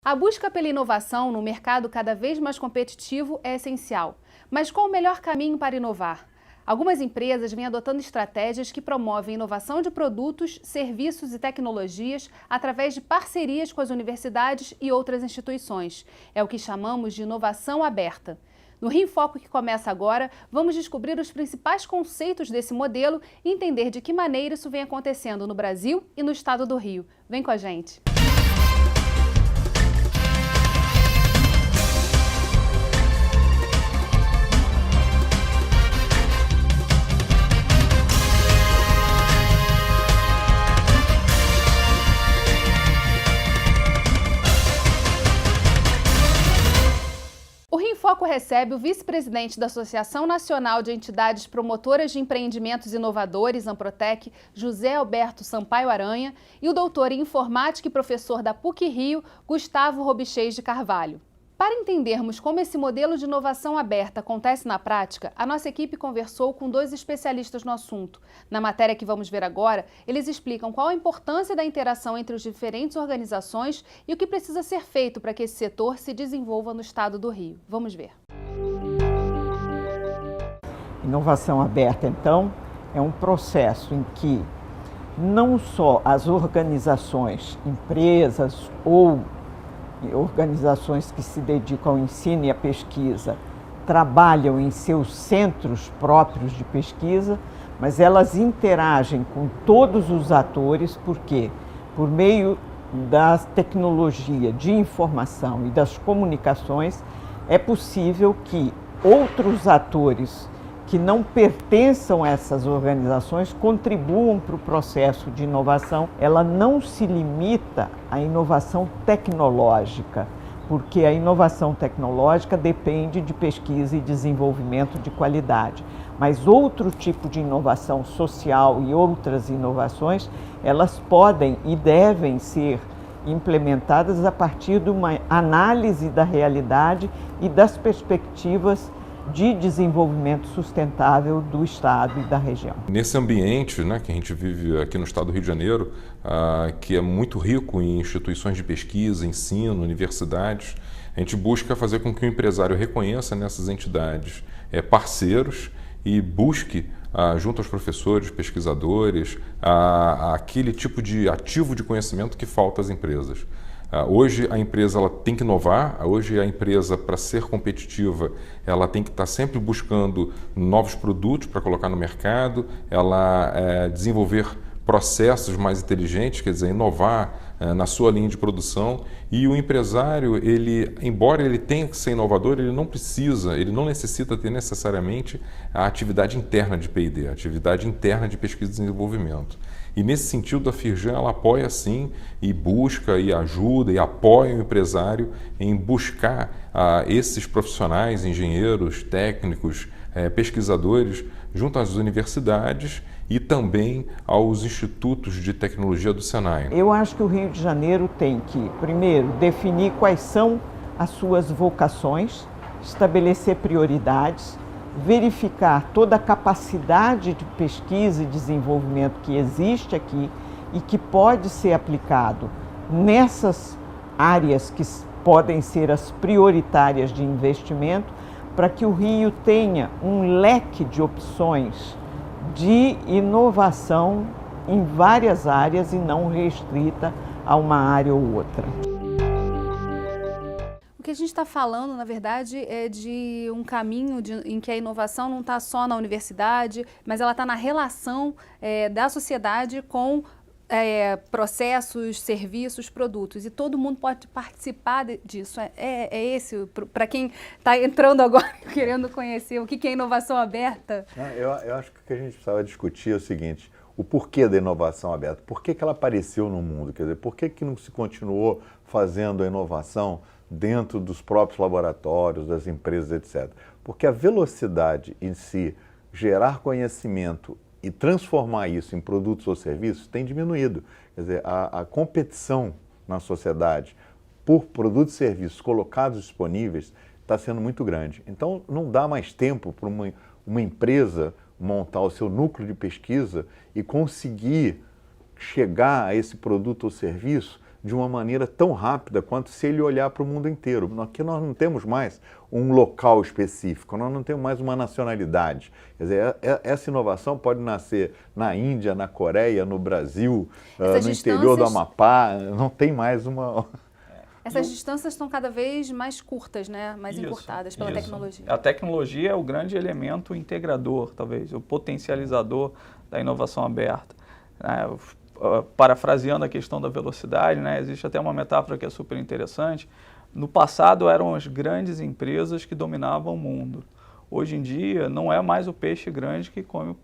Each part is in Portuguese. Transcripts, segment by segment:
A busca pela inovação num mercado cada vez mais competitivo é essencial. Mas qual o melhor caminho para inovar? Algumas empresas vêm adotando estratégias que promovem inovação de produtos, serviços e tecnologias através de parcerias com as universidades e outras instituições. É o que chamamos de inovação aberta. No Rio em Foco, que começa agora, vamos descobrir os principais conceitos desse modelo e entender de que maneira isso vem acontecendo no Brasil e no estado do Rio. Vem com a gente! O Rio em Foco recebe o vice-presidente da Associação Nacional de Entidades Promotoras de Empreendimentos Inovadores, Amprotec, José Alberto Sampaio Aranha, e o doutor em Informática e professor da PUC-Rio, Gustavo Robichês de Carvalho. Para entendermos como esse modelo de inovação aberta acontece na prática, a nossa equipe conversou com dois especialistas no assunto. Na matéria que vamos ver agora, eles explicam qual a importância da interação entre as diferentes organizações e o que precisa ser feito para que esse setor se desenvolva no estado do Rio. Vamos ver. Inovação aberta, então, é um processo em que não só as organizações, empresas ou organizações que se dedicam ao ensino e à pesquisa trabalham em seus centros próprios de pesquisa, mas elas interagem com todos os atores, porque por meio da tecnologia de informação e das comunicações é possível que outros atores que não pertençam a essas organizações contribuam para o processo de inovação. Ela não se limita à inovação tecnológica, porque a inovação tecnológica depende de pesquisa e desenvolvimento de qualidade. Mas outro tipo de inovação social e outras inovações, elas podem e devem ser implementadas a partir de uma análise da realidade e das perspectivas de desenvolvimento sustentável do estado e da região. Nesse ambiente, que a gente vive aqui no estado do Rio de Janeiro, que é muito rico em instituições de pesquisa, ensino, universidades, a gente busca fazer com que o empresário reconheça nessas entidades parceiros e busque, junto aos professores, pesquisadores, aquele tipo de ativo de conhecimento que falta às empresas. Hoje a empresa ela tem que inovar, hoje a empresa, para ser competitiva, ela tem que estar sempre buscando novos produtos para colocar no mercado, ela desenvolver processos mais inteligentes, quer dizer, inovar na sua linha de produção. E o empresário, embora ele tenha que ser inovador, ele não necessita ter necessariamente a atividade interna de P&D, a atividade interna de pesquisa e desenvolvimento. E nesse sentido, a Firjan ela apoia sim e busca e ajuda e apoia o empresário em buscar esses profissionais, engenheiros, técnicos, pesquisadores junto às universidades e também aos institutos de tecnologia do Senai. Eu acho que o Rio de Janeiro tem que, primeiro, definir quais são as suas vocações, estabelecer prioridades, verificar toda a capacidade de pesquisa e desenvolvimento que existe aqui e que pode ser aplicado nessas áreas que podem ser as prioritárias de investimento, para que o Rio tenha um leque de opções de inovação em várias áreas e não restrita a uma área ou outra. O que a gente está falando, na verdade, é de um caminho em que a inovação não está só na universidade, mas ela está na relação da sociedade com processos, serviços, produtos. E todo mundo pode participar disso. É esse, para quem está entrando agora querendo conhecer o que é inovação aberta? Eu acho que o que a gente precisava discutir é o seguinte: o porquê da inovação aberta. Por que ela apareceu no mundo? Quer dizer, por que não se continuou fazendo a inovação dentro dos próprios laboratórios, das empresas, etc. Porque a velocidade em si, gerar conhecimento e transformar isso em produtos ou serviços tem diminuído. Quer dizer, a competição na sociedade por produtos e serviços colocados disponíveis está sendo muito grande. Então, não dá mais tempo para uma empresa montar o seu núcleo de pesquisa e conseguir chegar a esse produto ou serviço de uma maneira tão rápida quanto se ele olhar para o mundo inteiro. Aqui nós não temos mais um local específico, nós não temos mais uma nacionalidade. Quer dizer, essa inovação pode nascer na Índia, na Coreia, no Brasil, no interior do Amapá, não tem mais uma... Essas distâncias estão cada vez mais curtas, né? Mais encurtadas pela tecnologia. A tecnologia é o grande elemento integrador, talvez, o potencializador da inovação aberta. Parafraseando a questão da velocidade, né? Existe até uma metáfora que é super interessante. No passado eram as grandes empresas que dominavam o mundo. Hoje em dia não é mais o peixe grande que come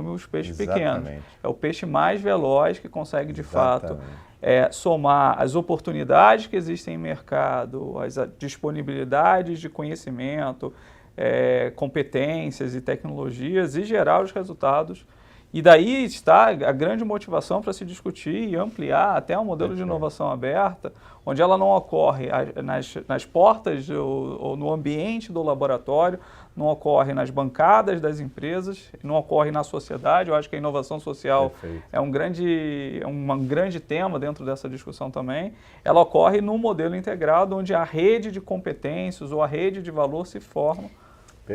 os peixes pequenos. É o peixe mais veloz que consegue, de fato, somar as oportunidades que existem em mercado, as disponibilidades de conhecimento, competências e tecnologias e gerar os resultados. E daí está a grande motivação para se discutir e ampliar até um modelo de inovação aberta, onde ela não ocorre nas portas ou no ambiente do laboratório, não ocorre nas bancadas das empresas, não ocorre na sociedade. Eu acho que a inovação social é um grande tema dentro dessa discussão também. Ela ocorre num modelo integrado, onde a rede de competências ou a rede de valor se forma.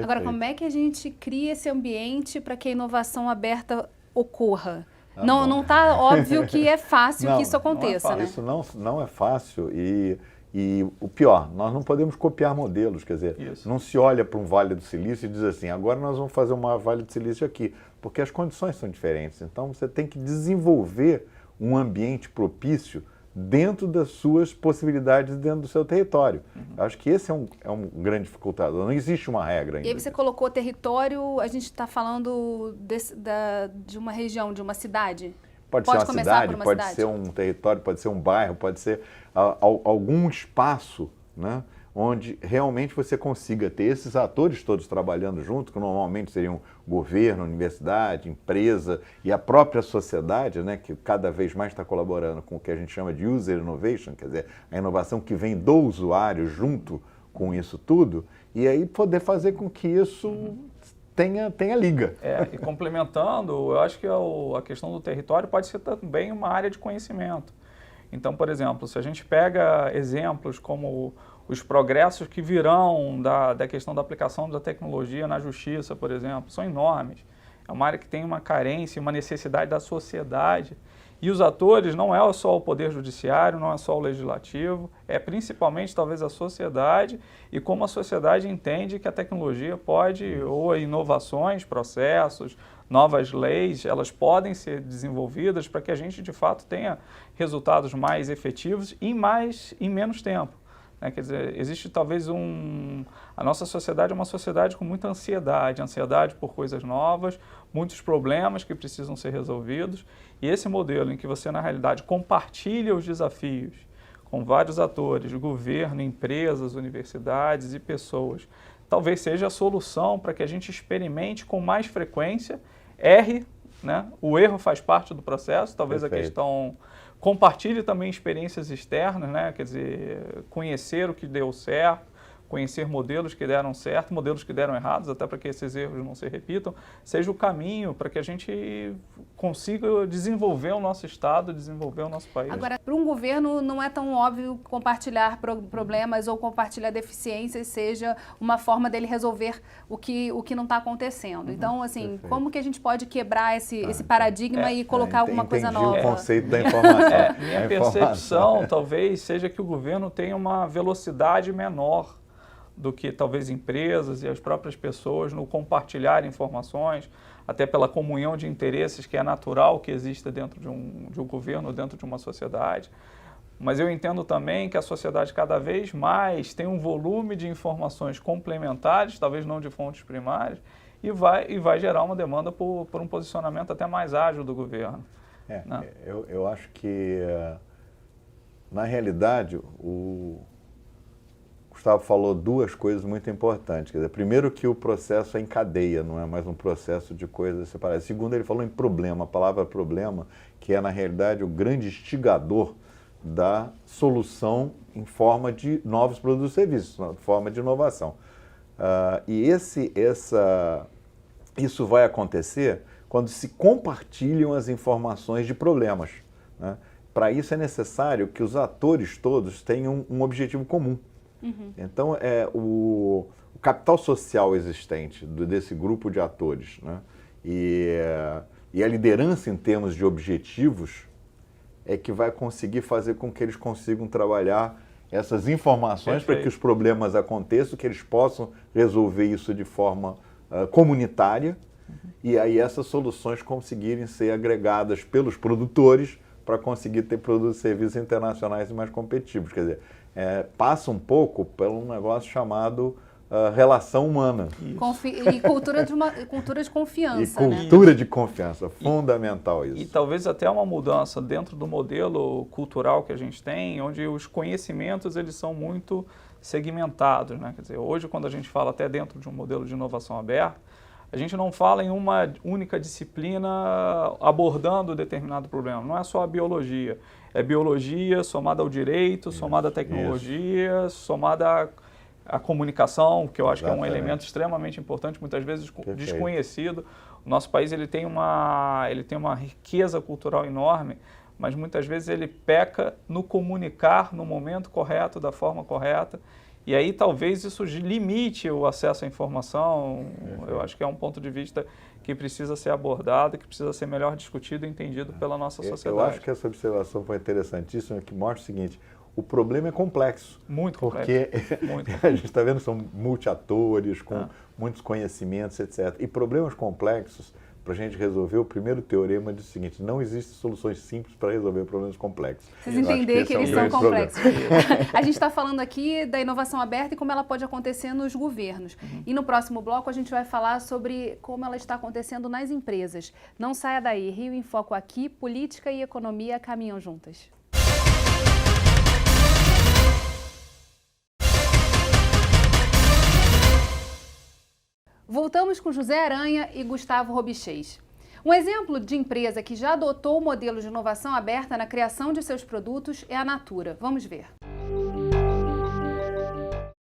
Agora, como é que a gente cria esse ambiente para que a inovação aberta ocorra? Não está óbvio que é fácil que isso aconteça, né? Isso não é fácil e o pior, nós não podemos copiar modelos, quer dizer, não se olha para um Vale do Silício e diz assim, agora nós vamos fazer uma Vale do Silício aqui, porque as condições são diferentes. Então você tem que desenvolver um ambiente propício dentro das suas possibilidades, dentro do seu território. Acho que esse é um grande dificultador, não existe uma regra ainda. E aí você colocou território, a gente está falando de uma região, de uma cidade? Pode ser uma cidade, pode ser um território, pode ser um bairro, pode ser algum espaço, né, onde realmente você consiga ter esses atores todos trabalhando junto, que normalmente seriam governo, universidade, empresa e a própria sociedade, né, que cada vez mais está colaborando com o que a gente chama de user innovation, quer dizer, a inovação que vem do usuário junto com isso tudo, e aí poder fazer com que isso tenha liga. E complementando, eu acho que a questão do território pode ser também uma área de conhecimento. Então, por exemplo, se a gente pega exemplos como os progressos que virão da questão da aplicação da tecnologia na justiça, por exemplo, são enormes. É uma área que tem uma carência, uma necessidade da sociedade. E os atores não é só o Poder Judiciário, não é só o Legislativo, é principalmente talvez a sociedade e como a sociedade entende que a tecnologia pode, ou inovações, processos, novas leis, elas podem ser desenvolvidas para que a gente de fato tenha resultados mais efetivos e em menos tempo. Quer dizer, existe talvez a nossa sociedade é uma sociedade com muita ansiedade por coisas novas, muitos problemas que precisam ser resolvidos, e esse modelo em que você, na realidade, compartilha os desafios com vários atores, governo, empresas, universidades e pessoas, talvez seja a solução para que a gente experimente com mais frequência, erre, né? O erro faz parte do processo, talvez a questão... Compartilhe também experiências externas, né? Quer dizer, conhecer o que deu certo, conhecer modelos que deram certo, modelos que deram errados, até para que esses erros não se repitam, seja o caminho para que a gente consiga desenvolver o nosso Estado, desenvolver o nosso país. Agora, para um governo não é tão óbvio compartilhar problemas ou compartilhar deficiências seja uma forma dele resolver o que não está acontecendo. Então, assim, como que a gente pode quebrar esse paradigma e colocar alguma coisa nova? O conceito da informação. Minha percepção talvez seja que o governo tenha uma velocidade menor do que talvez empresas e as próprias pessoas no compartilhar informações, até pela comunhão de interesses que é natural que exista dentro de um governo, dentro de uma sociedade. Mas eu entendo também que a sociedade cada vez mais tem um volume de informações complementares, talvez não de fontes primárias, e vai gerar uma demanda por um posicionamento até mais ágil do governo. Né? Eu acho que, na realidade, o Gustavo falou duas coisas muito importantes. Quer dizer, primeiro que o processo é em cadeia, não é mais um processo de coisas separadas. Segundo, ele falou em problema, a palavra problema, que é, na realidade, o grande instigador da solução em forma de novos produtos e serviços, em forma de inovação. Isso vai acontecer quando se compartilham as informações de problemas, né? para isso é necessário que os atores todos tenham um objetivo comum. Então, o capital social existente desse grupo de atores, né? E a liderança em termos de objetivos é que vai conseguir fazer com que eles consigam trabalhar essas informações para que os problemas aconteçam, que eles possam resolver isso de forma comunitária e aí essas soluções conseguirem ser agregadas pelos produtores para conseguir ter produtos e serviços internacionais mais competitivos. Quer dizer, passa um pouco por um negócio chamado relação humana. E cultura de confiança. E cultura de confiança, fundamental isso. E talvez até uma mudança dentro do modelo cultural que a gente tem, onde os conhecimentos eles são muito segmentados, né? Quer dizer, hoje quando a gente fala até dentro de um modelo de inovação aberta, a gente não fala em uma única disciplina abordando determinado problema. Não é só a biologia. É biologia somada ao direito, somada à tecnologia, somada à comunicação, que eu acho que é um elemento extremamente importante, muitas vezes desconhecido. O nosso país ele tem uma riqueza cultural enorme, mas muitas vezes ele peca no comunicar no momento correto, da forma correta. E aí talvez isso limite o acesso à informação. Eu acho que é um ponto de vista que precisa ser abordado, que precisa ser melhor discutido e entendido pela nossa sociedade. Eu acho que essa observação foi interessantíssima, que mostra o seguinte: o problema é complexo. Muito complexo. Porque a gente está vendo que são multiatores, com muitos conhecimentos, etc. E problemas complexos, para a gente resolver, o primeiro teorema diz o seguinte: não existem soluções simples para resolver problemas complexos. Vocês entenderem que eles são complexos. A gente está falando aqui da inovação aberta e como ela pode acontecer nos governos. E no próximo bloco a gente vai falar sobre como ela está acontecendo nas empresas. Não saia daí. Rio em Foco aqui, política e economia caminham juntas. Voltamos com José Aranha e Gustavo Robichês. Um exemplo de empresa que já adotou o modelo de inovação aberta na criação de seus produtos é a Natura. Vamos ver.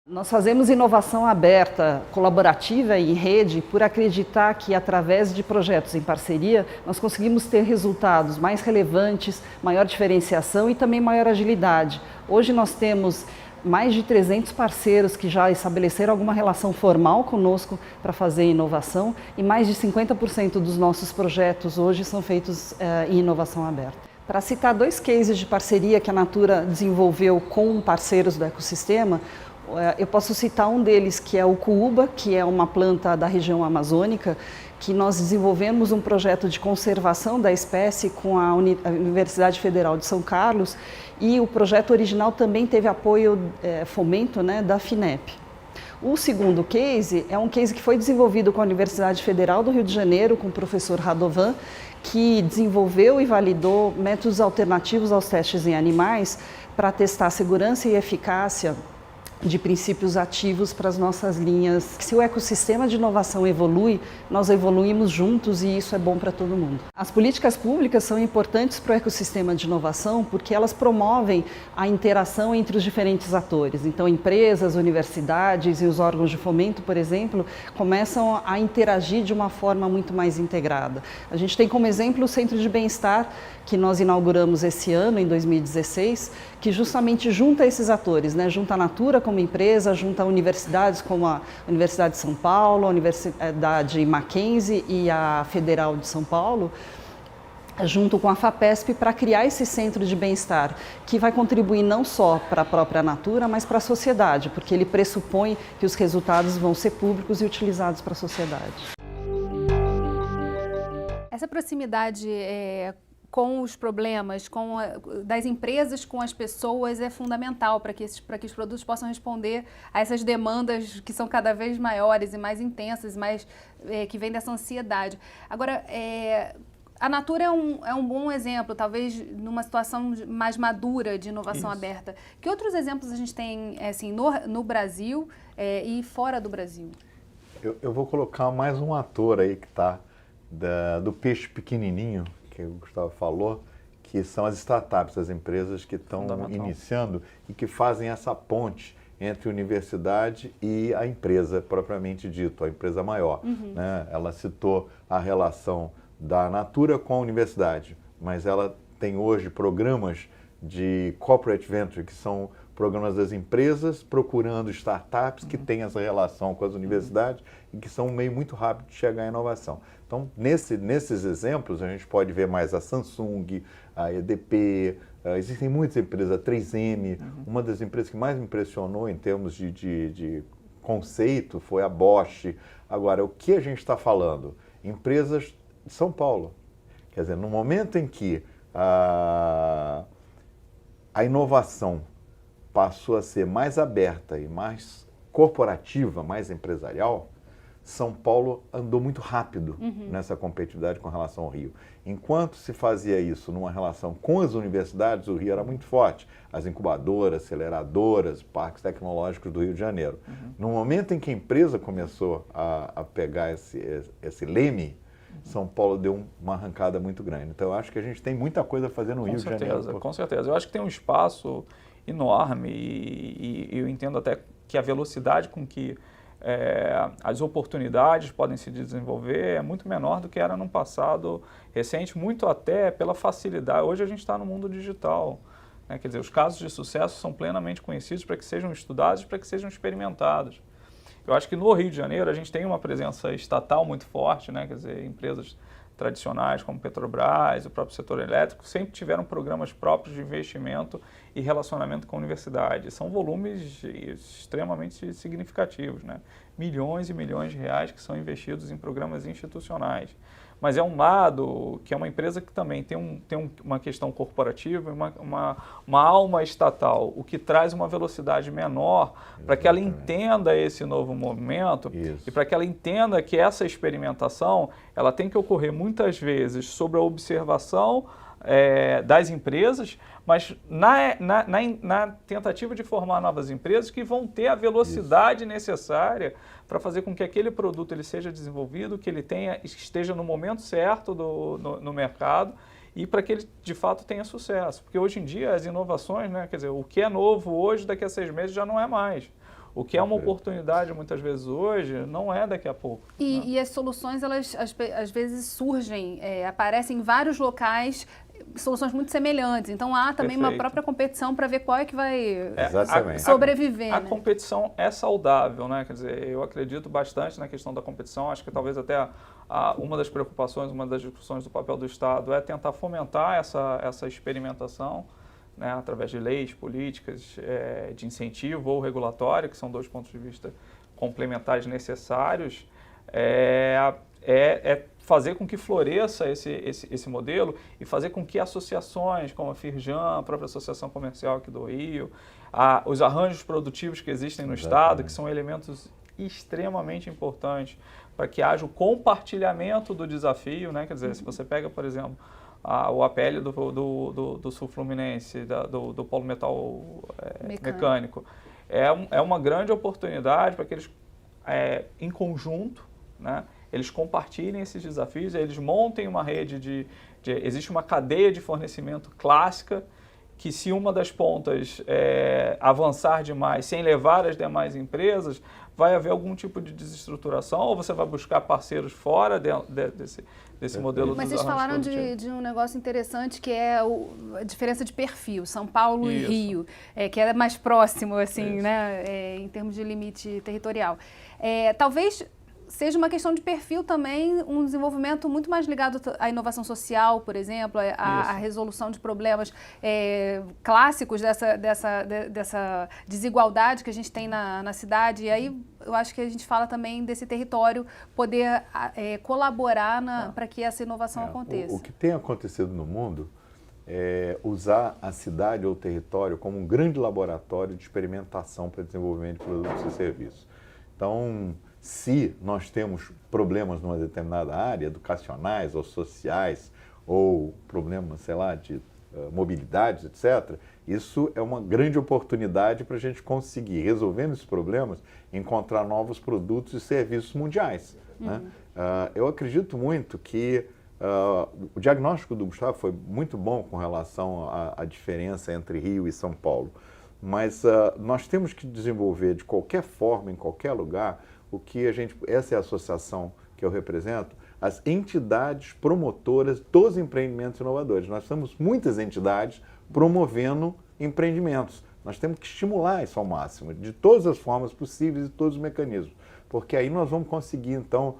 Nós fazemos inovação aberta, colaborativa e em rede por acreditar que, através de projetos em parceria, nós conseguimos ter resultados mais relevantes, maior diferenciação e também maior agilidade. Hoje nós temos mais de 300 parceiros que já estabeleceram alguma relação formal conosco para fazer inovação e mais de 50% dos nossos projetos hoje são feitos em inovação aberta. Para citar 2 cases de parceria que a Natura desenvolveu com parceiros do ecossistema, eu posso citar um deles, que é o cuúba, que é uma planta da região amazônica, que nós desenvolvemos um projeto de conservação da espécie com a Universidade Federal de São Carlos, e o projeto original também teve apoio, fomento, né, da FINEP. O segundo case é um case que foi desenvolvido com a Universidade Federal do Rio de Janeiro, com o professor Radovan, que desenvolveu e validou métodos alternativos aos testes em animais para testar a segurança e eficácia de princípios ativos para as nossas linhas. Se o ecossistema de inovação evolui, nós evoluímos juntos e isso é bom para todo mundo. As políticas públicas são importantes para o ecossistema de inovação porque elas promovem a interação entre os diferentes atores. Então, empresas, universidades e os órgãos de fomento, por exemplo, começam a interagir de uma forma muito mais integrada. A gente tem como exemplo o Centro de Bem-Estar, que nós inauguramos esse ano, em 2016, que justamente junta esses atores, né? Junta a Natura como empresa, junta universidades como a Universidade de São Paulo, a Universidade Mackenzie e a Federal de São Paulo, junto com a FAPESP, para criar esse centro de bem-estar, que vai contribuir não só para a própria Natura, mas para a sociedade, porque ele pressupõe que os resultados vão ser públicos e utilizados para a sociedade. Essa proximidade com os problemas, das empresas com as pessoas é fundamental para que os produtos possam responder a essas demandas que são cada vez maiores e mais intensas, que vêm dessa ansiedade. Agora, a Natura é um bom exemplo, talvez numa situação mais madura de inovação aberta. Que outros exemplos a gente tem assim, no Brasil e fora do Brasil? Eu vou colocar mais um ator aí que está do peixe pequenininho, que o Gustavo falou, que são as startups, as empresas que estão iniciando e que fazem essa ponte entre a universidade e a empresa propriamente dito, a empresa maior. Né? Ela citou a relação da Natura com a universidade, mas ela tem hoje programas de corporate venture, que são programas das empresas procurando startups que têm essa relação com as universidades e que são um meio muito rápido de chegar à inovação. Então, nesses exemplos, a gente pode ver mais a Samsung, a EDP, existem muitas empresas, a 3M, uma das empresas que mais me impressionou em termos de conceito foi a Bosch. Agora, o que a gente está falando? Empresas de São Paulo. Quer dizer, no momento em que a inovação passou a ser mais aberta e mais corporativa, mais empresarial, São Paulo andou muito rápido nessa competitividade com relação ao Rio. Enquanto se fazia isso numa relação com as universidades, o Rio era muito forte. As incubadoras, aceleradoras, parques tecnológicos do Rio de Janeiro. No momento em que a empresa começou a pegar esse leme, São Paulo deu uma arrancada muito grande. Então, eu acho que a gente tem muita coisa a fazer no Rio de Janeiro. Com certeza. Eu acho que tem um espaço enorme e eu entendo até que a velocidade com que as oportunidades podem se desenvolver é muito menor do que era num passado recente, muito até pela facilidade. Hoje a gente está no mundo digital, né? Quer dizer, os casos de sucesso são plenamente conhecidos para que sejam estudados, para que sejam experimentados. Eu acho que no Rio de Janeiro a gente tem uma presença estatal muito forte, né? Quer dizer, empresas tradicionais como Petrobras, o próprio setor elétrico, sempre tiveram programas próprios de investimento e relacionamento com a universidade. São volumes extremamente significativos, né? Milhões e milhões de reais que são investidos em programas institucionais. Mas é um lado que é uma empresa que também tem uma questão corporativa e uma alma estatal, o que traz uma velocidade menor para que ela entenda esse novo movimento e para que ela entenda que essa experimentação ela tem que ocorrer muitas vezes sobre a observação das empresas, mas na tentativa de formar novas empresas que vão ter a velocidade necessária para fazer com que aquele produto ele seja desenvolvido, que ele esteja no momento certo no mercado e para que ele de fato tenha sucesso. Porque hoje em dia as inovações, né, quer dizer, o que é novo hoje, daqui a 6 meses já não é mais. O que é uma oportunidade muitas vezes hoje, não é daqui a pouco. E as soluções, elas às vezes surgem, aparecem em vários locais, soluções muito semelhantes. Então há também uma própria competição para ver qual é que vai sobreviver. A competição é saudável, né? Quer dizer, eu acredito bastante na questão da competição. Acho que talvez até uma das preocupações, uma das discussões do papel do Estado é tentar fomentar essa experimentação, né, através de leis, políticas de incentivo ou regulatório, que são 2 pontos de vista complementares necessários, fazer com que floresça esse modelo e fazer com que associações como a Firjan, a própria Associação Comercial aqui do Rio, os arranjos produtivos que existem no Estado, que são elementos extremamente importantes para que haja o compartilhamento do desafio, né? Quer dizer, se você pega, por exemplo, o APL do Sul Fluminense, do Polo Metal Mecânico, é uma grande oportunidade para que eles, em conjunto, né, eles compartilhem esses desafios, eles montem uma rede existe uma cadeia de fornecimento clássica que, se uma das pontas avançar demais sem levar as demais empresas, vai haver algum tipo de desestruturação ou você vai buscar parceiros fora desse modelo. Mas vocês falaram de um negócio interessante que é a diferença de perfil, São Paulo e Rio, que é mais próximo, assim, né, em termos de limite territorial. Talvez seja uma questão de perfil também, um desenvolvimento muito mais ligado à inovação social, por exemplo, à resolução de problemas clássicos dessa desigualdade que a gente tem na cidade. E aí eu acho que a gente fala também desse território poder colaborar para que essa inovação aconteça. O que tem acontecido no mundo é usar a cidade ou o território como um grande laboratório de experimentação para desenvolvimento de produtos e serviços. Então, se nós temos problemas numa determinada área, educacionais ou sociais, ou problemas, sei lá, de mobilidade, etc., isso é uma grande oportunidade para a gente conseguir, resolvendo esses problemas, encontrar novos produtos e serviços mundiais. Né? Eu acredito muito que o diagnóstico do Gustavo foi muito bom com relação à diferença entre Rio e São Paulo, mas nós temos que desenvolver de qualquer forma, em qualquer lugar, essa é a associação que eu represento, as entidades promotoras dos empreendimentos inovadores. Nós temos muitas entidades promovendo empreendimentos. Nós temos que estimular isso ao máximo, de todas as formas possíveis e todos os mecanismos, porque aí nós vamos conseguir, então,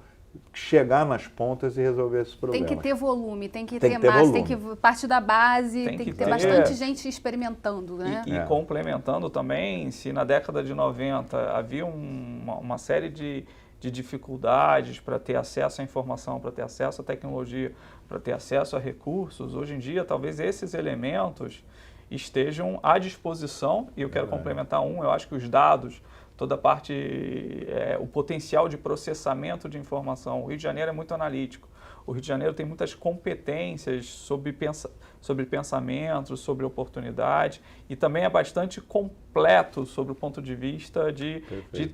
chegar nas pontas e resolver esses problemas. Tem que ter volume, tem que ter massa, tem que partir da base, tem que ter bastante gente experimentando, né? E complementando também, se na década de 90 havia uma série de dificuldades para ter acesso à informação, para ter acesso à tecnologia, para ter acesso a recursos, hoje em dia talvez esses elementos estejam à disposição, e eu quero complementar eu acho que os dados, toda a parte, o potencial de processamento de informação. O Rio de Janeiro é muito analítico. O Rio de Janeiro tem muitas competências sobre pensamento, sobre oportunidade, e também é bastante completo sobre o ponto de vista de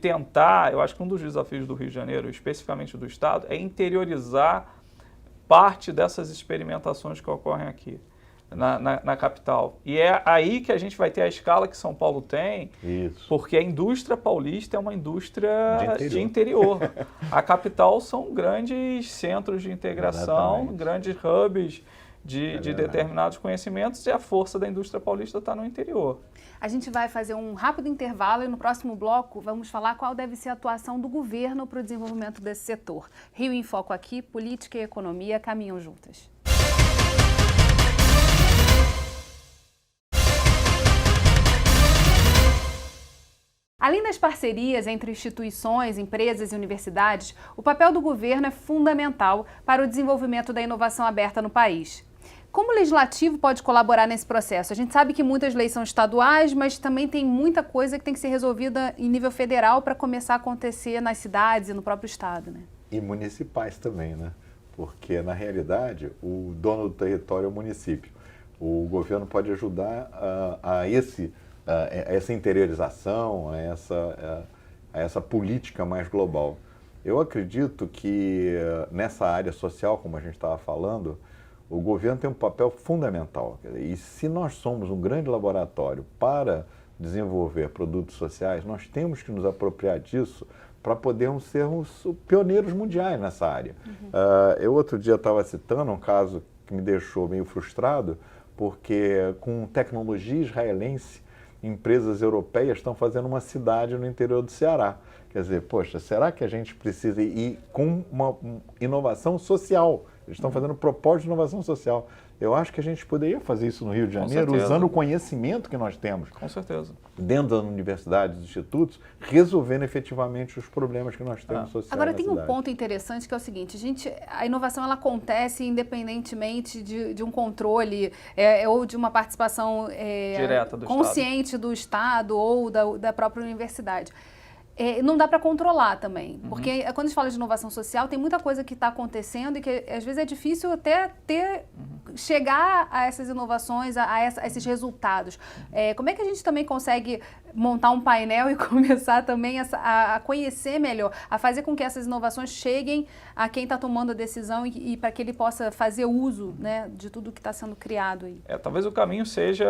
tentar, eu acho que um dos desafios do Rio de Janeiro, especificamente do Estado, é interiorizar parte dessas experimentações que ocorrem aqui. Na capital. E é aí que a gente vai ter a escala que São Paulo tem, porque a indústria paulista é uma indústria de interior. A capital são grandes centros de integração, grandes hubs de determinados conhecimentos, e a força da indústria paulista está no interior. A gente vai fazer um rápido intervalo e no próximo bloco vamos falar qual deve ser a atuação do governo para o desenvolvimento desse setor. Rio em Foco aqui, política e economia caminham juntas. Além das parcerias entre instituições, empresas e universidades, o papel do governo é fundamental para o desenvolvimento da inovação aberta no país. Como o legislativo pode colaborar nesse processo? A gente sabe que muitas leis são estaduais, mas também tem muita coisa que tem que ser resolvida em nível federal para começar a acontecer nas cidades e no próprio estado, né? E municipais também, né? Porque, na realidade, o dono do território é o município. O governo pode ajudar a essa interiorização, a essa política mais global. Eu acredito que nessa área social, como a gente estava falando, o governo tem um papel fundamental. E se nós somos um grande laboratório para desenvolver produtos sociais, nós temos que nos apropriar disso para podermos sermos pioneiros mundiais nessa área. Eu outro dia estava citando um caso que me deixou meio frustrado, porque com tecnologia israelense, empresas europeias estão fazendo uma cidade no interior do Ceará. Quer dizer, poxa, será que a gente precisa ir com uma inovação social? Eles estão fazendo propósito de inovação social. Eu acho que a gente poderia fazer isso no Rio de Janeiro, usando o conhecimento que nós temos. Com certeza. Dentro das universidades, dos institutos, resolvendo efetivamente os problemas que nós temos sociais. Agora tem cidade. Um ponto interessante que é o seguinte, a inovação ela acontece independentemente de um controle ou de uma participação direta do consciente do Estado ou da própria universidade. Não dá para controlar também, porque quando a gente fala de inovação social, tem muita coisa que está acontecendo e que às vezes é difícil até chegar a essas inovações, a esses resultados. Como é que a gente também consegue montar um painel e começar também a conhecer melhor, a fazer com que essas inovações cheguem a quem está tomando a decisão e para que ele possa fazer uso, né, de tudo que está sendo criado aí? Talvez o caminho seja,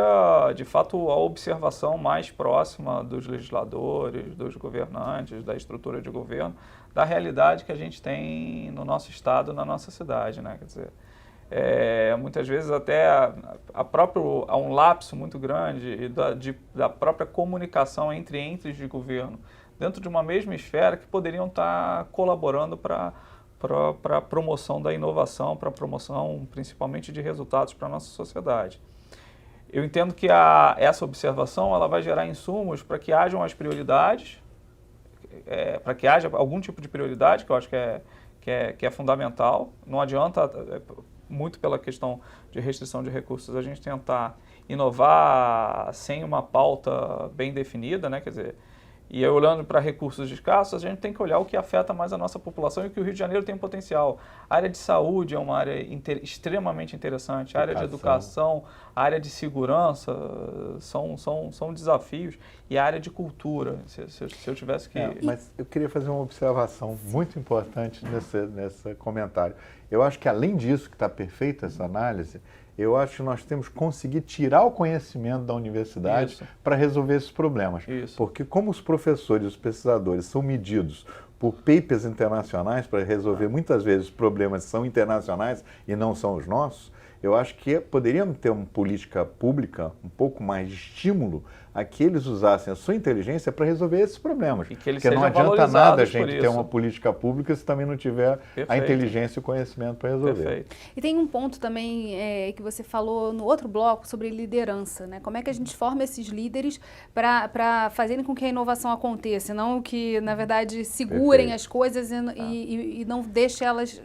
de fato, a observação mais próxima dos legisladores, dos governantes, da estrutura de governo, da realidade que a gente tem no nosso estado, na nossa cidade, né? Quer dizer, muitas vezes até há um lapso muito grande da própria comunicação entre entes de governo dentro de uma mesma esfera que poderiam estar colaborando para a promoção da inovação, para a promoção principalmente de resultados para a nossa sociedade. Eu entendo que essa observação ela vai gerar insumos para que hajam as prioridades, para que haja algum tipo de prioridade, que eu acho que é fundamental. Não adianta, muito pela questão de restrição de recursos, a gente tentar inovar sem uma pauta bem definida, né? Quer dizer, e aí, olhando para recursos escassos, a gente tem que olhar o que afeta mais a nossa população e o que o Rio de Janeiro tem potencial. A área de saúde é uma área extremamente interessante, a área de educação, a área de segurança são desafios, e a área de cultura, se eu tivesse que... Mas eu queria fazer uma observação muito importante nesse comentário. Eu acho que, além disso, que está perfeita essa análise, eu acho que nós temos que conseguir tirar o conhecimento da universidade para resolver esses problemas. Porque como os professores e os pesquisadores são medidos por papers internacionais para resolver muitas vezes problemas que são internacionais e não são os nossos, eu acho que poderíamos ter uma política pública um pouco mais de estímulo a que eles usassem a sua inteligência para resolver esses problemas. E que eles Porque não sejam adianta nada a valorizados por gente ter isso. uma política pública se também não tiver a Perfeito. inteligência e o conhecimento para resolver. Perfeito. E tem um ponto também que você falou no outro bloco sobre liderança, né? Como é que a gente forma esses líderes para fazerem com que a inovação aconteça, não que, na verdade, segurem Perfeito. as coisas e não deixem elas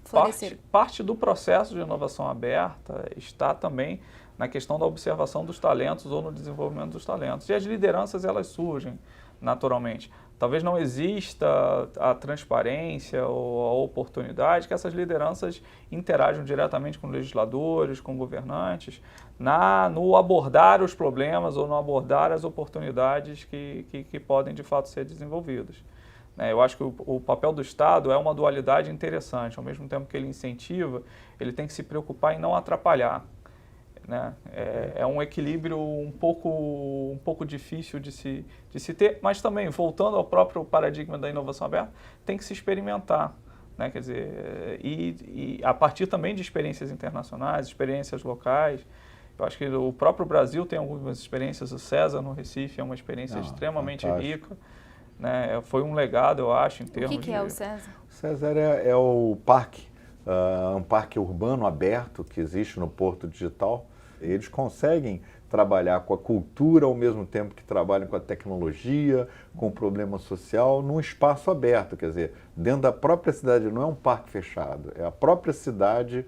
florescerem. Parte do processo de inovação aberta está também na questão da observação dos talentos ou no desenvolvimento dos talentos. E as lideranças, elas surgem naturalmente. Talvez não exista a transparência ou a oportunidade que essas lideranças interajam diretamente com legisladores, com governantes, no abordar os problemas ou no abordar as oportunidades que podem de fato ser desenvolvidas. Eu acho que o papel do Estado é uma dualidade interessante. Ao mesmo tempo que ele incentiva, ele tem que se preocupar em não atrapalhar. É um equilíbrio um pouco difícil de se ter, mas também, voltando ao próprio paradigma da inovação aberta, tem que se experimentar. Quer dizer, e a partir também de experiências internacionais, experiências locais. Eu acho que o próprio Brasil tem algumas experiências, o César no Recife é uma experiência extremamente rica. Foi um legado, eu acho, em termos de... O que é o César? O César é o parque, um parque urbano aberto que existe no Porto Digital. Eles conseguem trabalhar com a cultura ao mesmo tempo que trabalham com a tecnologia, com o problema social, num espaço aberto. Quer dizer, dentro da própria cidade, não é um parque fechado, é a própria cidade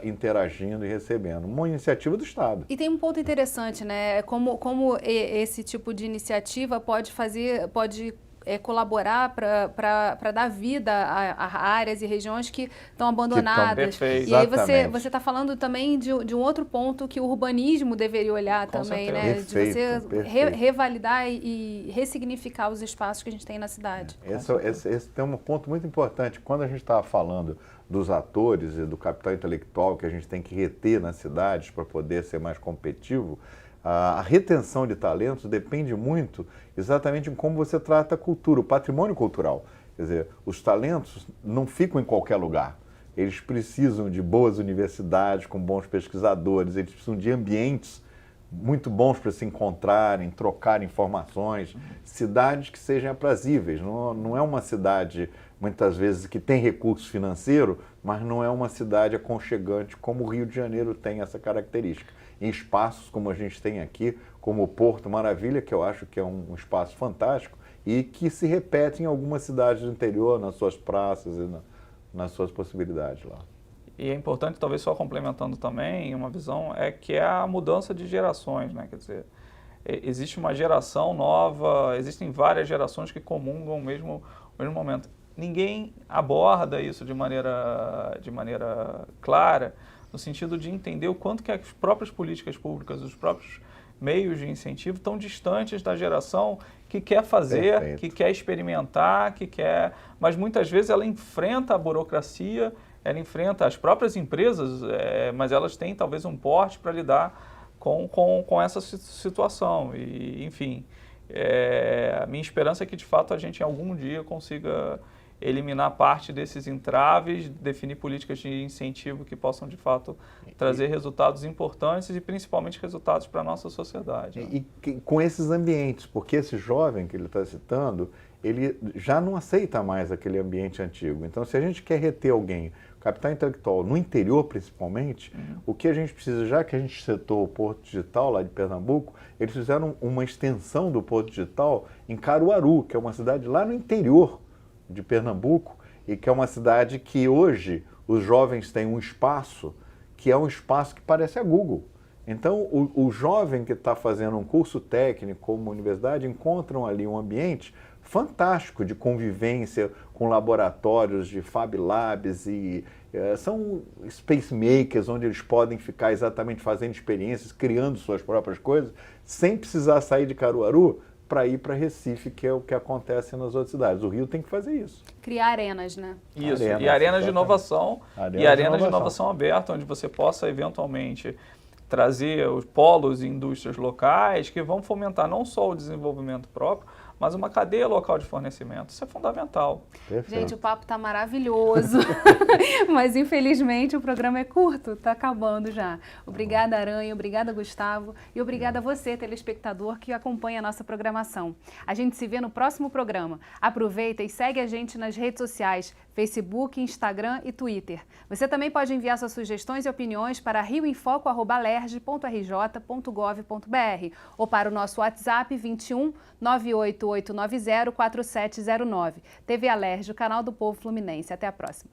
interagindo e recebendo. Uma iniciativa do Estado. E tem um ponto interessante, né? Como esse tipo de iniciativa pode colaborar para dar vida a áreas e regiões que estão abandonadas. Perfeito. E aí você está falando também de um outro ponto que o urbanismo deveria olhar Com também, certeza. né? Perfeito, De você revalidar e ressignificar os espaços que a gente tem na cidade. Esse tem um ponto muito importante. Quando a gente estava falando dos atores e do capital intelectual que a gente tem que reter nas cidades para poder ser mais competitivo, a retenção de talentos depende muito exatamente em como você trata a cultura, o patrimônio cultural. Quer dizer, os talentos não ficam em qualquer lugar. Eles precisam de boas universidades, com bons pesquisadores, eles precisam de ambientes muito bons para se encontrarem, trocar informações, cidades que sejam aprazíveis. Não é uma cidade, muitas vezes, que tem recurso financeiro, mas não é uma cidade aconchegante como o Rio de Janeiro tem essa característica. Em espaços como a gente tem aqui, como o Porto Maravilha, que eu acho que é um espaço fantástico e que se repete em algumas cidades do interior, nas suas praças e nas suas possibilidades lá. E é importante, talvez só complementando também, uma visão, que é a mudança de gerações, Quer dizer, existe uma geração nova, existem várias gerações que comungam o mesmo momento. Ninguém aborda isso de maneira clara, no sentido de entender o quanto que as próprias políticas públicas, os próprios meios de incentivo estão distantes da geração que quer fazer, Perfeito. que quer experimentar, mas muitas vezes ela enfrenta a burocracia, ela enfrenta as próprias empresas, mas elas têm talvez um porte para lidar com essa situação. E, enfim, a minha esperança é que de fato a gente em algum dia consiga eliminar parte desses entraves, definir políticas de incentivo que possam, de fato, trazer resultados importantes e, principalmente, resultados para a nossa sociedade. E com esses ambientes, porque esse jovem que ele está citando, ele já não aceita mais aquele ambiente antigo. Então, se a gente quer reter alguém, capital intelectual, no interior principalmente, o que a gente precisa, já que a gente citou o Porto Digital lá de Pernambuco, eles fizeram uma extensão do Porto Digital em Caruaru, que é uma cidade lá no interior de Pernambuco, e que é uma cidade que hoje os jovens têm um espaço que é um espaço que parece a Google. Então, o jovem que está fazendo um curso técnico como universidade encontram ali um ambiente fantástico de convivência com laboratórios de Fab Labs e são space makers onde eles podem ficar exatamente fazendo experiências, criando suas próprias coisas, sem precisar sair de Caruaru para ir para Recife, que é o que acontece nas outras cidades. O Rio tem que fazer isso. Criar arenas, né? Isso, e arenas de inovação, de inovação aberta, onde você possa eventualmente trazer os polos e indústrias locais que vão fomentar não só o desenvolvimento próprio, mas uma cadeia local de fornecimento. Isso é fundamental. Perfeito. Gente, o papo está maravilhoso, mas infelizmente o programa é curto, está acabando já. Obrigada, Aranha, obrigada, Gustavo, e obrigada a você, telespectador, que acompanha a nossa programação. A gente se vê no próximo programa. Aproveita e segue a gente nas redes sociais, Facebook, Instagram e Twitter. Você também pode enviar suas sugestões e opiniões para rioinfoco@lerj.rj.gov.br ou para o nosso WhatsApp 21 98890 4709. TV Alerj, o canal do povo fluminense. Até a próxima.